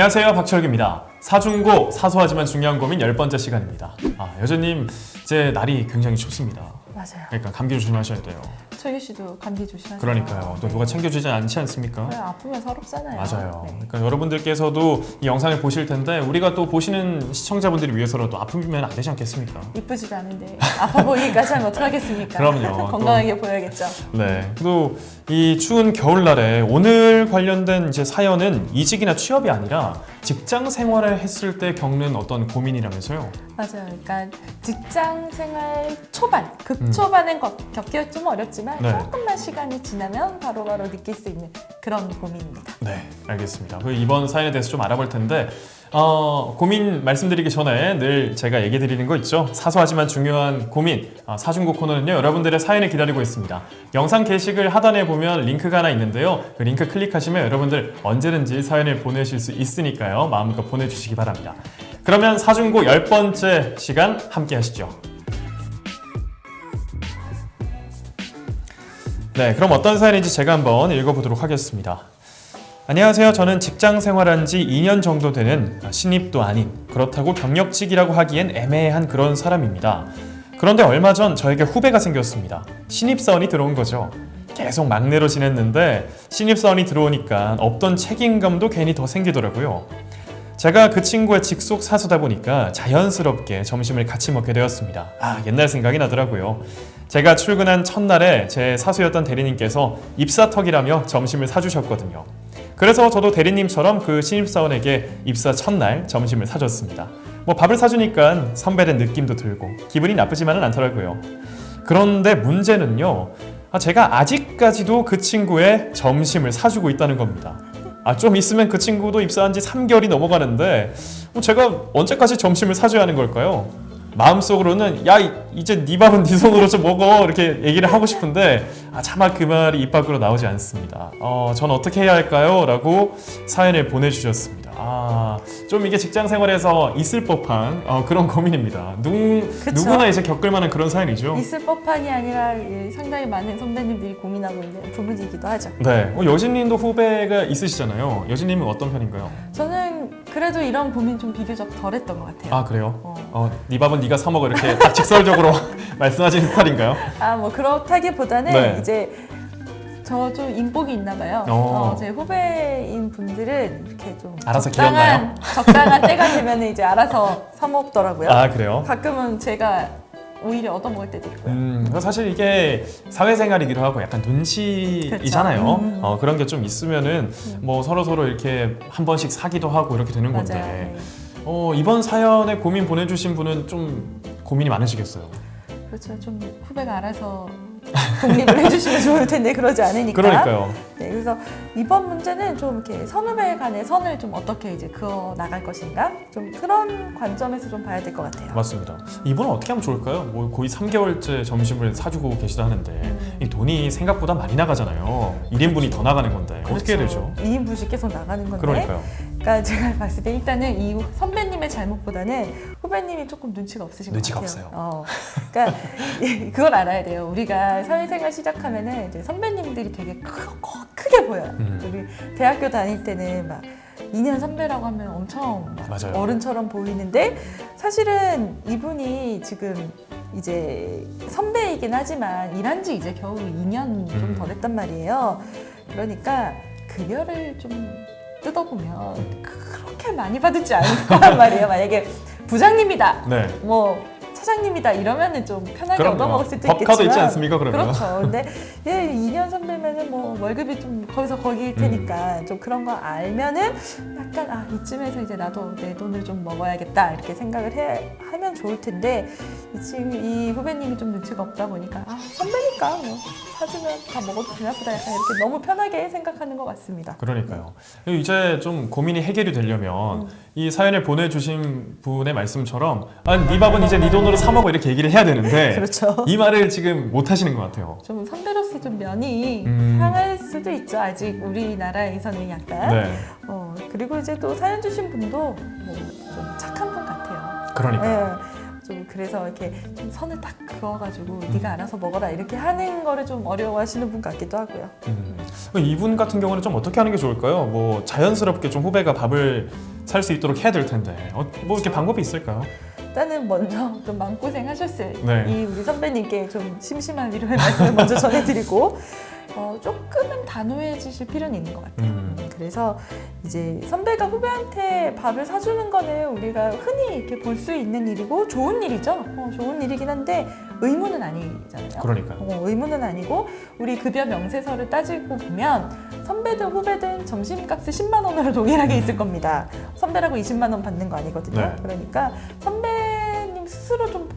안녕하세요, 박철규입니다. 사중고, 사소하지만 중요한 고민 10번째 시간입니다. 여전님 이제 날이 굉장히 춥습니다. 맞아요. 그러니까 감기 조심하셔야 돼요. 철규 씨도 감기 조심하세요. 그러니까요. 또 누가 챙겨주지 않지 않습니까? 그래, 아프면 서럽잖아요. 맞아요. 네. 그러니까 여러분들께서도 이 영상을 보실 텐데 우리가 또 보시는 시청자분들을 위해서라도 아프면 안 되지 않겠습니까? 이쁘지도 않은데 아파 보이니까 참 어떡하겠습니까? 그럼요. 건강하게 보여야겠죠. 네. 또 이 추운 겨울날에 오늘 관련된 이제 사연은 이직이나 취업이 아니라 직장 생활을 했을 때 겪는 어떤 고민이라면서요? 맞아요. 그러니까 직장 생활 초반, 극초반엔 겪기가 좀 어렵지만 네. 조금만 시간이 지나면 바로바로 느낄 수 있는 그런 고민입니다. 네, 알겠습니다. 이번 사연에 대해서 좀 알아볼 텐데 고민 말씀드리기 전에 늘 제가 얘기 드리는 거 있죠? 사소하지만 중요한 고민 사중고 코너는요, 여러분들의 사연을 기다리고 있습니다. 영상 게시글 하단에 보면 링크가 하나 있는데요, 그 링크 클릭하시면 여러분들 언제든지 사연을 보내실 수 있으니까요, 마음껏 보내주시기 바랍니다. 그러면 사중고 10번째 시간 함께 하시죠. 네, 그럼 어떤 사연인지 제가 한번 읽어보도록 하겠습니다. 안녕하세요. 저는 직장 생활한 지 2년 정도 되는 신입도 아닌, 그렇다고 경력직이라고 하기엔 애매한 그런 사람입니다. 그런데 얼마 전 저에게 후배가 생겼습니다. 신입사원이 들어온 거죠. 계속 막내로 지냈는데 신입사원이 들어오니까 없던 책임감도 괜히 더 생기더라고요. 제가 그 친구의 직속 사수다 보니까 자연스럽게 점심을 같이 먹게 되었습니다. 옛날 생각이 나더라고요. 제가 출근한 첫날에 제 사수였던 대리님께서 입사턱이라며 점심을 사주셨거든요. 그래서 저도 대리님처럼 그 신입사원에게 입사 첫날 점심을 사줬습니다. 밥을 사주니까 선배된 느낌도 들고 기분이 나쁘지만은 않더라고요. 그런데 문제는요, 제가 아직까지도 그 친구의 점심을 사주고 있다는 겁니다. 좀 있으면 그 친구도 입사한 지 3개월이 넘어가는데 제가 언제까지 점심을 사줘야 하는 걸까요? 마음속으로는 야, 이제 네 밥은 네 손으로 좀 먹어, 이렇게 얘기를 하고 싶은데 차마 그 말이 입 밖으로 나오지 않습니다. 전 어떻게 해야 할까요? 라고 사연을 보내주셨습니다. 좀 이게 직장 생활에서 있을 법한 그런 고민입니다. 누구나 이제 겪을 만한 그런 사연이죠. 있을 법한이 아니라 상당히 많은 선배님들이 고민하고 있는 부분이기도 하죠. 네, 여진님도 후배가 있으시잖아요. 여진님은 어떤 편인가요? 저는 그래도 이런 고민 좀 비교적 덜했던 것 같아요. 그래요? 네 밥은 네가 사 먹어, 이렇게 딱 직설적으로 말씀하시는 스타일인가요? 그렇다기보다는 네. 이제 저 좀 인복이 있나 봐요. 제 후배인 분들은 이렇게 좀 알아서 기었나요? 적당한 때가 되면 이제 알아서 사 먹더라고요. 그래요? 가끔은 제가 오히려 얻어먹을 때도 있고요. 사실 이게 사회생활이기도 하고 약간 눈치이잖아요. 그렇죠. 그런 게 좀 있으면은 서로 이렇게 한 번씩 사기도 하고 이렇게 되는 맞아요. 건데 네. 이번 사연에 고민 보내주신 분은 좀 고민이 많으시겠어요. 그렇죠. 좀 후배가 알아서 독립을 해주시면 좋을 텐데 그러지 않으니까. 그러니까요. 네, 그래서 이번 문제는 좀 이렇게 선후배 간의 선을 좀 어떻게 이제 그어 나갈 것인가, 좀 그런 관점에서 좀 봐야 될 것 같아요. 맞습니다. 이분은 어떻게 하면 좋을까요? 거의 3개월째 점심을 사주고 계시다 하는데 이 돈이 생각보다 많이 나가잖아요. 1인분이 더 나가는 건데 어떻게 해야 되죠? 2인분씩 계속 나가는 건데. 그러니까요. 그러니까 제가 봤을 때 일단은 이 선배님의 잘못보다는 후배님이 조금 눈치가 없으신 것 같아요. 눈치가 없어요. 그러니까 그걸 알아야 돼요. 우리가 사회생활 시작하면은 이제 선배님들이 되게 크게 보여요. 우리 대학교 다닐 때는 막 2년 선배라고 하면 엄청 맞아요. 어른처럼 보이는데 사실은 이분이 지금 이제 선배이긴 하지만 일한 지 이제 겨우 2년 좀 더 됐단 말이에요. 그러니까 급여를 좀 뜯어보면 그렇게 많이 받지 않을 거란 말이에요. 만약에 부장님이다, 네. 차장님이다 이러면은 좀 편하게 그럼요. 얻어먹을 수도 있겠지만, 법카도 있지 않습니까, 그러면? 그렇죠. 근데 2년 선배면은 월급이 좀 거기서 거기일 테니까 좀 그런 거 알면은 약간 이쯤에서 이제 나도 내 돈을 좀 먹어야겠다 이렇게 생각을 하면 좋을 텐데, 지금 이 후배님이 좀 눈치가 없다 보니까 선배니까 사주면 다 먹어도 되나 보다, 약간 이렇게 너무 편하게 생각하는 것 같습니다. 그러니까요. 이제 좀 고민이 해결이 되려면 이 사연을 보내주신 분의 말씀처럼 네 밥은 이제 네 돈으로 사 먹어, 이렇게 얘기를 해야 되는데 그렇죠. 이 말을 지금 못 하시는 것 같아요. 좀 선배로서 좀 면이 상할 수도 있죠. 아직 우리나라에서는 약간. 네. 그리고 이제 또 사연 주신 분도 좀 착한 분 같아요. 그러니까. 네. 좀 그래서 이렇게 좀 선을 딱 그어가지고 네가 알아서 먹어라 이렇게 하는 거를 좀 어려워하시는 분 같기도 하고요. 이분 같은 경우는 좀 어떻게 하는 게 좋을까요? 뭐 자연스럽게 좀 후배가 밥을 살 수 있도록 해야 될 텐데 뭐 이렇게 방법이 있을까요? 일단은 먼저 좀 마음고생 하셨을 네. 이 우리 선배님께 좀 심심한 위로의 말씀을 먼저 전해드리고 조금은 단호해지실 필요는 있는 것 같아요. 그래서 이제 선배가 후배한테 밥을 사주는 거는 우리가 흔히 이렇게 볼 수 있는 일이고 좋은 일이죠. 좋은 일이긴 한데 의무는 아니잖아요. 그러니까요. 의무는 아니고 우리 급여 명세서를 따지고 보면 선배든 후배든 점심값이 10만 원으로 동일하게 있을 겁니다. 선배라고 20만 원 받는 거 아니거든요. 네. 그러니까 선배님 스스로 좀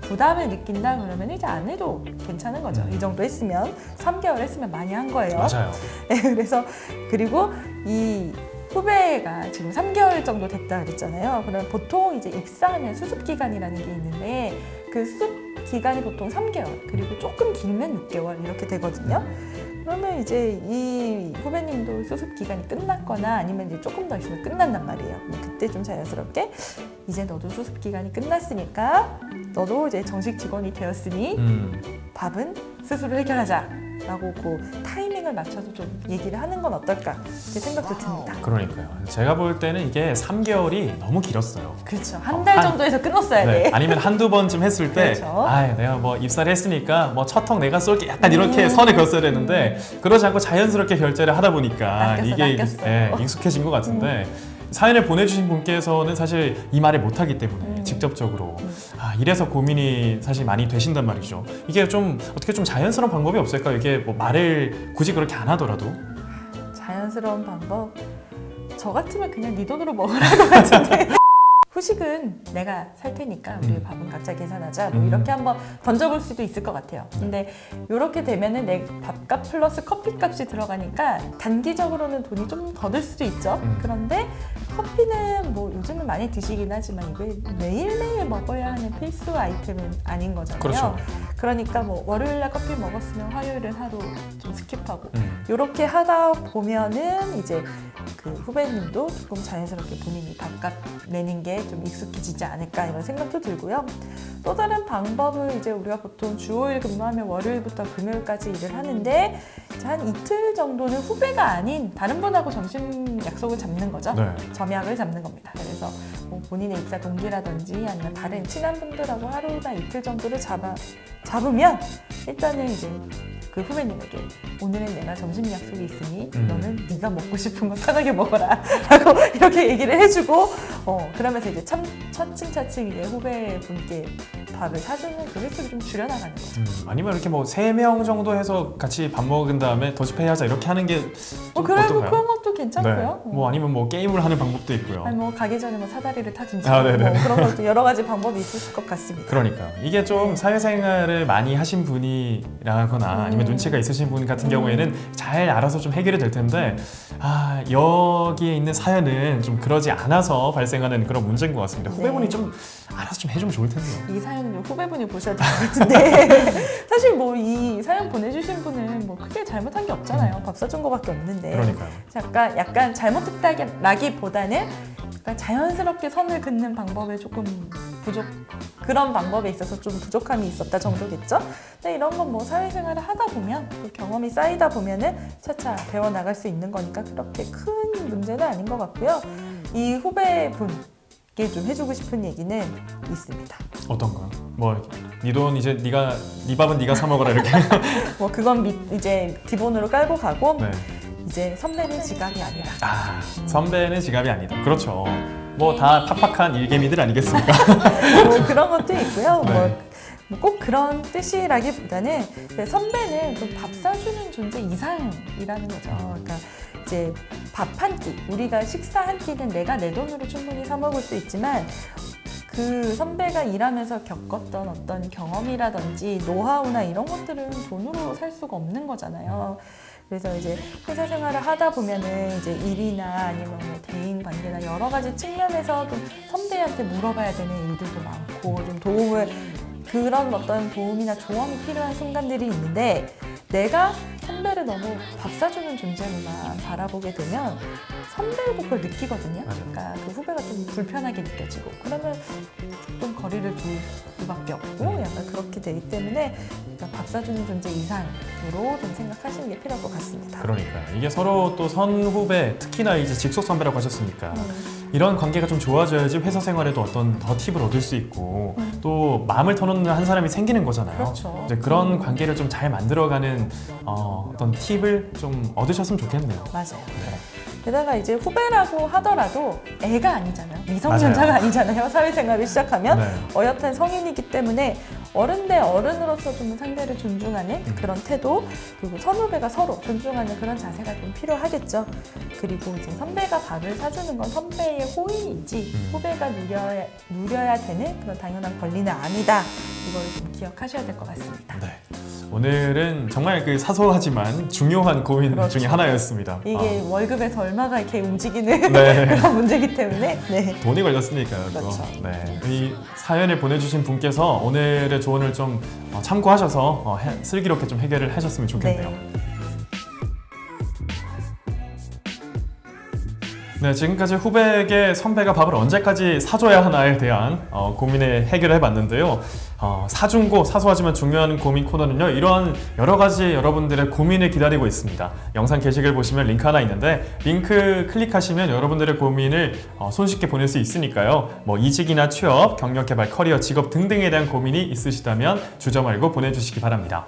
부담을 느낀다 그러면 이제 안 해도 괜찮은 거죠. 이 정도 했으면 3개월 했으면 많이 한 거예요. 맞아요. 네, 그래서 그리고 이 후배가 지금 3개월 정도 됐다 그랬잖아요. 그러면 보통 이제 입사하면 수습 기간이라는 게 있는데 그 수습 기간이 보통 3개월 그리고 조금 길면 6개월 이렇게 되거든요. 그러면 이제 이 후배님도 수습 기간이 끝났거나 아니면 이제 조금 더 있으면 끝난단 말이에요. 그때 좀 자연스럽게 이제 너도 수습 기간이 끝났으니까 너도 이제 정식 직원이 되었으니 밥은 스스로 해결하자. 라고 그 타이밍을 맞춰서 좀 얘기를 하는 건 어떨까 이렇게 생각도 듭니다. 그러니까요. 제가 볼 때는 이게 3개월이 너무 길었어요. 그렇죠. 한 달 정도에서 끊었어야 네. 돼. 아니면 한두 번쯤 했을 때 그렇죠. 내가 뭐 입사를 했으니까 뭐 첫 턱 내가 쏠게 약간 이렇게 선을 그었어야 되는데 그러지 않고 자연스럽게 결제를 하다 보니까 낚였어. 익숙해진 것 같은데 사연을 보내주신 분께서는 사실 이 말을 못하기 때문에 직접적으로 이래서 고민이 사실 많이 되신단 말이죠. 이게 좀 어떻게 좀 자연스러운 방법이 없을까요? 이게 뭐 말을 굳이 그렇게 안 하더라도 자연스러운 방법? 저 같으면 그냥 네 돈으로 먹으라고 같은데 후식은 내가 살 테니까 우리 밥은 각자 계산하자 뭐 이렇게 한번 던져볼 수도 있을 것 같아요. 근데 이렇게 되면은 내 밥값 플러스 커피값이 들어가니까 단기적으로는 돈이 좀 더 들 수도 있죠. 그런데 커피는 뭐 요즘은 많이 드시긴 하지만 이게 매일매일 먹어야 하는 필수 아이템은 아닌 거잖아요. 그렇죠. 그러니까 뭐 월요일날 커피 먹었으면 화요일은 하루 좀 스킵하고 이렇게 하다 보면은 이제 그 후배님도 조금 자연스럽게 본인이 밥값 내는 게 좀 익숙해지지 않을까 이런 생각도 들고요. 또 다른 방법은 이제 우리가 보통 주 5일 근무하면 월요일부터 금요일까지 일을 하는데 이제 한 이틀 정도는 후배가 아닌 다른 분하고 점심 약속을 잡는 거죠. 네. 점약을 잡는 겁니다. 그래서 뭐 본인의 입사 동기라든지 아니면 다른 친한 분들하고 하루나 이틀 정도를 잡으면 일단은 이제 그 후배님에게 오늘은 내가 점심 약속이 있으니 너는 네가 먹고 싶은 거 편하게 먹어라 라고 이렇게 얘기를 해주고 그러면서 이제 차츰차츰 이제 후배분께 밥을 사주는 그 횟수를 좀 줄여나가는 거죠. 아니면 이렇게 뭐 3명 정도 해서 같이 밥 먹은 다음에 더치페이 하자 이렇게 하는 게 그래도 어떤가요? 그런 것도 괜찮고요. 네. 뭐 아니면 뭐 게임을 하는 방법도 있고요. 아니 뭐 가기 전에 뭐 사다리를 타든지 네네. 뭐 그런 것도 여러 가지 방법이 있을 것 같습니다. 그러니까요. 이게 좀 사회생활을 많이 하신 분이라거나 아니면 눈치가 있으신 분 같은 경우에는 잘 알아서 좀 해결이 될 텐데 여기에 있는 사연은 좀 그러지 않아서 발생하는 그런 문제인 것 같습니다. 후배분이 좀 알아서 좀 해주면 좋을 텐데요. 이 사연은 후배분이 보셔야 될 것 같은데 사실 뭐 이 사연 보내주신 분은 뭐 크게 잘못한 게 없잖아요. 밥 사준 거밖에 없는데 그러니까요. 약간 잘못했다기보다는 약간 자연스럽게 선을 긋는 방법에 조금 그런 방법에 있어서 좀 부족함이 있었다 정도겠죠. 근데 이런 건 뭐 사회생활을 하다 보면 또 경험이 쌓이다 보면은 차차 배워 나갈 수 있는 거니까 그렇게 큰 문제는 아닌 것 같고요. 이 후배분께 좀 해주고 싶은 얘기는 있습니다. 어떤가요? 뭐 네 돈 이제 네 밥은 네가 사 먹어라 이렇게. 뭐 그건 이제 기본으로 깔고 가고 네. 이제 선배는 지갑이 아니다. 선배는 지갑이 아니다. 그렇죠. 뭐 다 팍팍한 일개미들 아니겠습니까? 뭐 그런 것도 있고요. 네. 뭐 꼭 그런 뜻이라기보다는 선배는 좀 밥 사주는 존재 이상이라는 거죠. 그러니까 이제 밥 한 끼, 우리가 식사 한 끼는 내가 내 돈으로 충분히 사 먹을 수 있지만 그 선배가 일하면서 겪었던 어떤 경험이라든지 노하우나 이런 것들은 돈으로 살 수가 없는 거잖아요. 그래서 이제 회사 생활을 하다 보면은 이제 일이나 아니면 뭐 대인 관계나 여러 가지 측면에서 좀 선배한테 물어봐야 되는 일들도 많고 좀 도움을 그런 어떤 도움이나 조언이 필요한 순간들이 있는데 내가 선배를 너무 밥 사주는 존재로만 바라보게 되면 선배도 그걸 느끼거든요. 맞아요. 그러니까 그 후배가 좀 불편하게 느껴지고 그러면 좀 거리를 둘 수밖에 없고 약간 그렇게 되기 때문에 그러니까 밥 사주는 존재 이상으로 좀 생각하시는 게 필요할 것 같습니다. 그러니까요. 이게 서로 또 선후배, 특히나 이제 직속 선배라고 하셨으니까 이런 관계가 좀 좋아져야지 회사 생활에도 어떤 더 팁을 얻을 수 있고 또 마음을 터놓는 한 사람이 생기는 거잖아요. 그렇죠. 이제 그런 관계를 좀 잘 만들어가는 어떤 팁을 좀 얻으셨으면 좋겠네요. 맞아요. 네. 게다가 이제 후배라고 하더라도 애가 아니잖아요. 미성년자가 맞아요. 아니잖아요. 사회생활을 시작하면 네. 어엿한 성인이기 때문에 어른 대 어른으로서 좀 상대를 존중하는 그런 태도 그리고 선후배가 서로 존중하는 그런 자세가 좀 필요하겠죠. 그리고 이제 선배가 밥을 사주는 건 선배의 호의이지 후배가 누려야 되는 그런 당연한 권리는 아니다. 이걸 좀 기억하셔야 될 것 같습니다. 네. 오늘은 정말 그 사소하지만 중요한 고민 그렇죠. 중에 하나였습니다. 이게 월급에서 얼마가 이렇게 움직이는 네. 그런 문제이기 때문에 네. 돈이 걸렸으니까요. 그거. 그렇죠. 네. 이 사연을 보내주신 분께서 오늘의 조언을 좀 참고하셔서 슬기롭게 좀 해결을 하셨으면 좋겠네요. 네, 지금까지 후배에게 선배가 밥을 언제까지 사줘야 하나에 대한 고민을 해결해 봤는데요. 사중고, 사소하지만 중요한 고민 코너는요, 이런 여러 가지 여러분들의 고민을 기다리고 있습니다. 영상 게시글 보시면 링크 하나 있는데, 링크 클릭하시면 여러분들의 고민을 손쉽게 보낼 수 있으니까요. 뭐 이직이나 취업, 경력개발, 커리어, 직업 등등에 대한 고민이 있으시다면 주저 말고 보내주시기 바랍니다.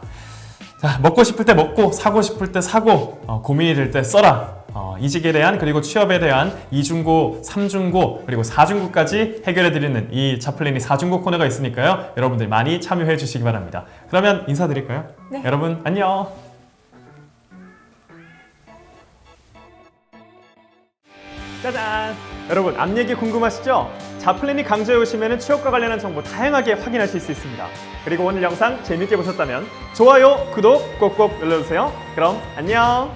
자, 먹고 싶을 때 먹고, 사고 싶을 때 사고, 고민이 될 때 써라. 이직에 대한 그리고 취업에 대한 2중고, 3중고 그리고 4중고까지 해결해드리는 이 차플린이 4중고 코너가 있으니까요. 여러분들 많이 참여해 주시기 바랍니다. 그러면 인사드릴까요? 네. 여러분 안녕. 짜잔! 여러분 앞 얘기 궁금하시죠? 자플린이 강좌에 오시면 취업과 관련한 정보 다양하게 확인하실 수 있습니다. 그리고 오늘 영상 재밌게 보셨다면 좋아요, 구독 꼭꼭 눌러주세요. 그럼 안녕!